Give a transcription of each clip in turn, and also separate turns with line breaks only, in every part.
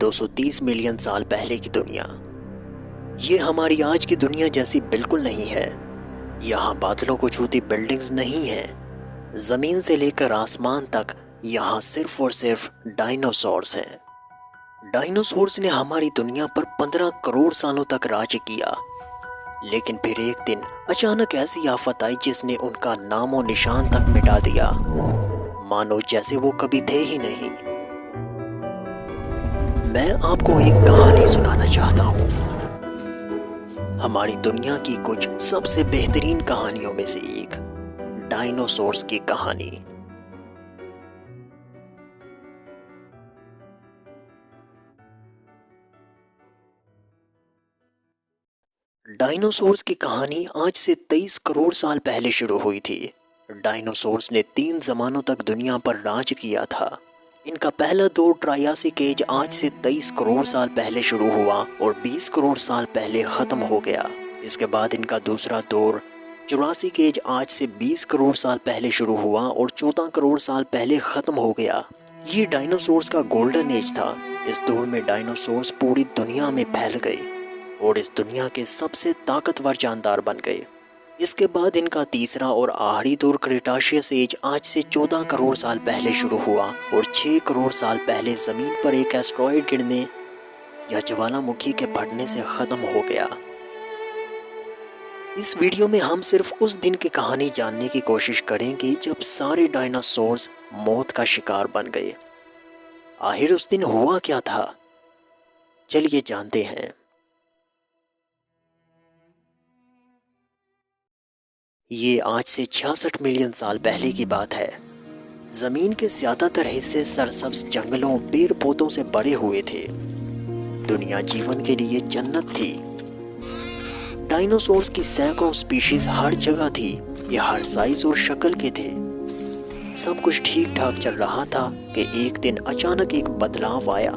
230 million साल पहले की दुनिया। ये हमारी आज की दुनिया जैसी बिल्कुल नहीं है। यहाँ बादलों को छूती बिल्डिंग्स नहीं हैं। ज़मीन से लेकर आसमान तक यहाँ सिर्फ और सिर्फ डायनासोर्स हैं। डायनासोर्स ने हमारी दुनिया पर 15 करोड़ सालों तक राज किया, लेकिन फिर एक दिन अचानक ऐसी आफत आई जिसने उनका नामो निशान तक मिटा दिया, मानो जैसे वो कभी थे ही नहीं। मैं आपको एक कहानी सुनाना चाहता हूँ, हमारी दुनिया की कुछ सबसे बेहतरीन कहानियों में से एक, डायनासोर्स की कहानी। डायनासोर्स की कहानी आज से 23 करोड़ साल पहले शुरू हुई थी। डायनासोर्स ने 3 ज़मानों तक दुनिया पर राज किया था। इनका पहला दौर ट्रायासिक एज आज से 23 करोड़ साल पहले शुरू हुआ और 20 करोड़ साल पहले ख़त्म हो गया। इसके बाद इनका दूसरा दौर जुरासिक एज आज से 20 करोड़ साल पहले शुरू हुआ और 14 करोड़ साल पहले ख़त्म हो गया। ये डायनासोर्स का गोल्डन एज था। इस दौर में डायनासोर्स पूरी दुनिया में फैल गए और इस दुनिया के सबसे ताकतवर जानदार बन गए। इसके बाद इनका तीसरा और आखिरी दौर क्रेटाशियस एज आज से 14 करोड़ साल पहले शुरू हुआ और 6 करोड़ साल पहले ज़मीन पर एक एस्टेरॉयड गिरने या ज्वालामुखी के फटने से ख़त्म हो गया। इस वीडियो में हम सिर्फ उस दिन की कहानी जानने की कोशिश करेंगे जब सारे डायनासोर्स मौत का शिकार बन गए। आखिर उस दिन हुआ क्या था, चलिए जानते हैं। ये आज से 66 मिलियन साल पहले की बात है। ज़मीन के ज़्यादातर हिस्से सरसब्ज जंगलों, पेड़ पौधों से भरे हुए थे। दुनिया जीवन के लिए जन्नत थी। डायनासोर्स की सैकड़ों स्पीशीज हर जगह थी। ये हर साइज और शक्ल के थे। सब कुछ ठीक ठाक चल रहा था कि एक दिन अचानक एक बदलाव आया।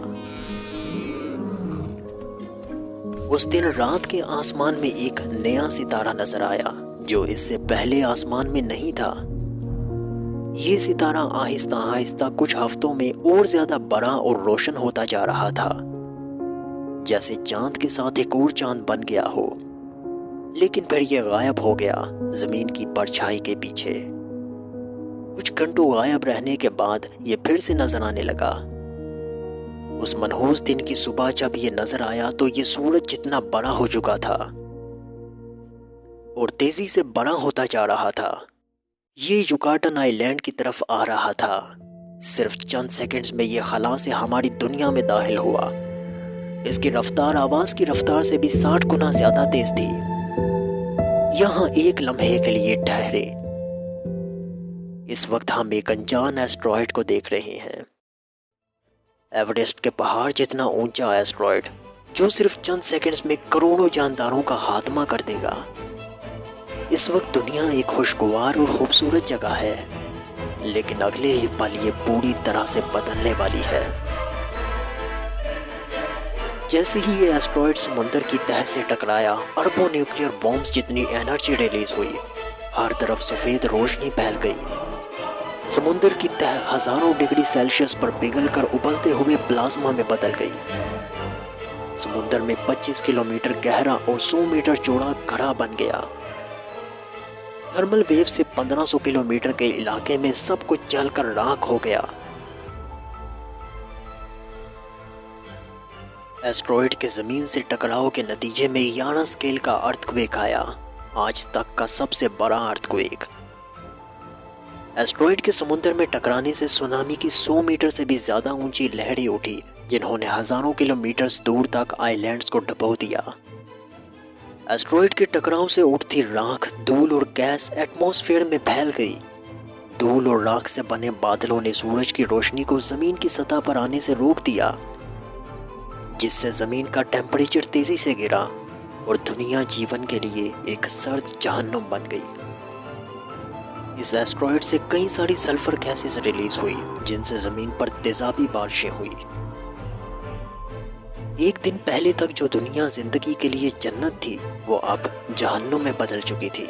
उस दिन रात के आसमान में एक नया सितारा नजर आया जो इससे पहले आसमान में नहीं था। ये सितारा आहिस्ता आहिस्ता कुछ हफ्तों में और ज्यादा बड़ा और रोशन होता जा रहा था, जैसे चांद के साथ एक और चांद बन गया हो। लेकिन फिर यह गायब हो गया जमीन की परछाई के पीछे। कुछ घंटों गायब रहने के बाद ये फिर से नजर आने लगा। उस मनहूस दिन की सुबह जब ये नजर आया तो ये सूरज जितना बड़ा हो चुका था और तेजी से बड़ा होता जा रहा था। ये युकाटन आइलैंड की तरफ आ रहा था। सिर्फ चंद सेकंड्स में ये खला से हमारी दुनिया में दाखिल हुआ। इसकी रफ्तार आवाज की रफ्तार से भी 60 गुना ज्यादा तेज थी। यहाँ एक लम्हे के लिए ठहरे। इस वक्त हम एक अनजान एस्टेरॉयड को देख रहे हैं। एवरेस्ट के पहाड़ जितना ऊंचा एस्टेरॉयड जो सिर्फ चंद सेकंड्स में करोड़ों जानदारों का खात्मा कर देगा। इस वक्त दुनिया एक खुशगवार और खूबसूरत जगह है, लेकिन अगले ही पल ये पूरी तरह से बदलने वाली है। जैसे ही ये एस्टेरॉयड समुद्र की तह से टकराया, अरबों न्यूक्लियर बॉम्ब्स जितनी एनर्जी रिलीज हुई। हर तरफ सफेद रोशनी फैल गई। समुद्र की तह हजारों डिग्री सेल्सियस पर पिघलकर उबलते हुए प्लाज्मा में बदल गई। समुद्र में 25 किलोमीटर गहरा और 100 मीटर चौड़ा घड़ा बन गया। थर्मल वेव से 1500 किलोमीटर के इलाके में सब कुछ जलकर राख हो गया। एस्टेरॉयड के जमीन से टकराव के नतीजे में 11 स्केल का अर्थक्वेक आया, आज तक का सबसे बड़ा अर्थक्वेक। एस्टेरॉयड के समुद्र में टकराने से सुनामी की 100 मीटर से भी ज्यादा ऊंची लहरें उठी, जिन्होंने हजारों किलोमीटर दूर तक आइलैंड्स को डुबो दिया। एस्टेरॉयड के टकराव से उठती राख, धूल और गैस एटमॉस्फेयर में फैल गई। धूल और राख से बने बादलों ने सूरज की रोशनी को जमीन की सतह पर आने से रोक दिया, जिससे जमीन का टेम्परेचर तेजी से गिरा और दुनिया जीवन के लिए एक सर्द जहन्नुम बन गई। इस एस्टेरॉयड से कई सारी सल्फर गैसेस रिलीज हुई, जिनसे जमीन पर तेजाबी बारिशें हुई। एक दिन पहले तक जो दुनिया जिंदगी के लिए जन्नत थी, वो अब जहन्नुम में बदल चुकी थी।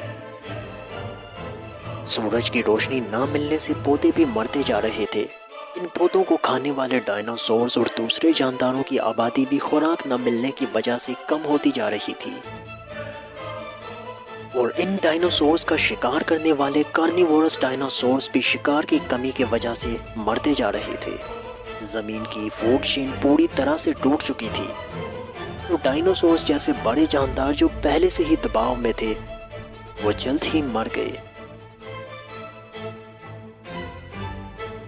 सूरज की रोशनी ना मिलने से पौधे भी मरते जा रहे थे। ان پودوں کو کھانے والے ڈائناسورز اور دوسرے جانداروں کی آبادی بھی خوراک نہ ملنے کی وجہ سے کم ہوتی جا رہی تھی، اور ان ڈائناسورز کا شکار کرنے والے کارنیورس ڈائناسورز بھی شکار کی کمی کی وجہ سے مرتے جا رہے تھے۔ زمین کی فوڈ چین پوری طرح سے ٹوٹ چکی تھی، تو ڈائناسورز جیسے بڑے جاندار جو پہلے سے ہی دباؤ میں تھے وہ جلد ہی مر گئے۔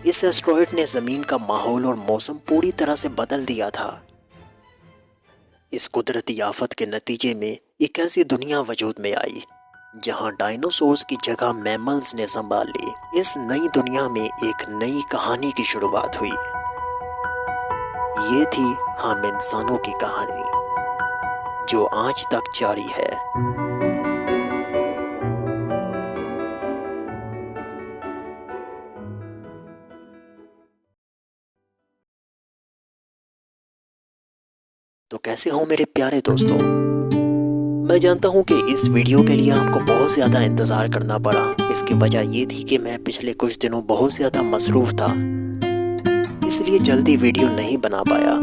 اس ایسٹرائیڈ نے زمین کا ماحول اور موسم پوری طرح سے بدل دیا تھا۔ اس قدرتی آفت کے نتیجے میں ایک ایسی دنیا وجود میں آئی جہاں ڈائناسورز کی جگہ میملز نے سنبھال لی۔ اس نئی دنیا میں ایک نئی کہانی کی شروعات ہوئی۔ یہ تھی ہم انسانوں کی کہانی، جو آج تک جاری ہے۔ تو کیسے ہو میرے پیارے دوستوں؟ میں جانتا ہوں کہ اس ویڈیو کے لیے آپ کو بہت زیادہ انتظار کرنا پڑا۔ اس کی وجہ یہ تھی کہ میں پچھلے کچھ دنوں بہت زیادہ مصروف تھا، اس لیے جلدی ویڈیو نہیں بنا پایا،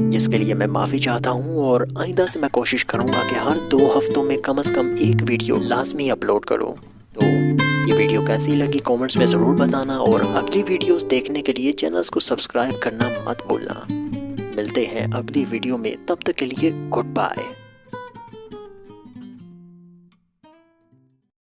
جس کے لیے میں معافی چاہتا ہوں، اور آئندہ سے میں کوشش کروں گا کہ ہر 2 ہفتوں میں کم از کم ایک ویڈیو لازمی اپلوڈ کروں۔ تو یہ ویڈیو کیسی لگی کامنٹس میں ضرور بتانا، اور اگلی ویڈیوز دیکھنے کے لیے چینلز کو سبسکرائب کرنا مت بھولنا۔ ملتے ہیں اگلی ویڈیو میں، تب تک کے لیے گڈ بائے۔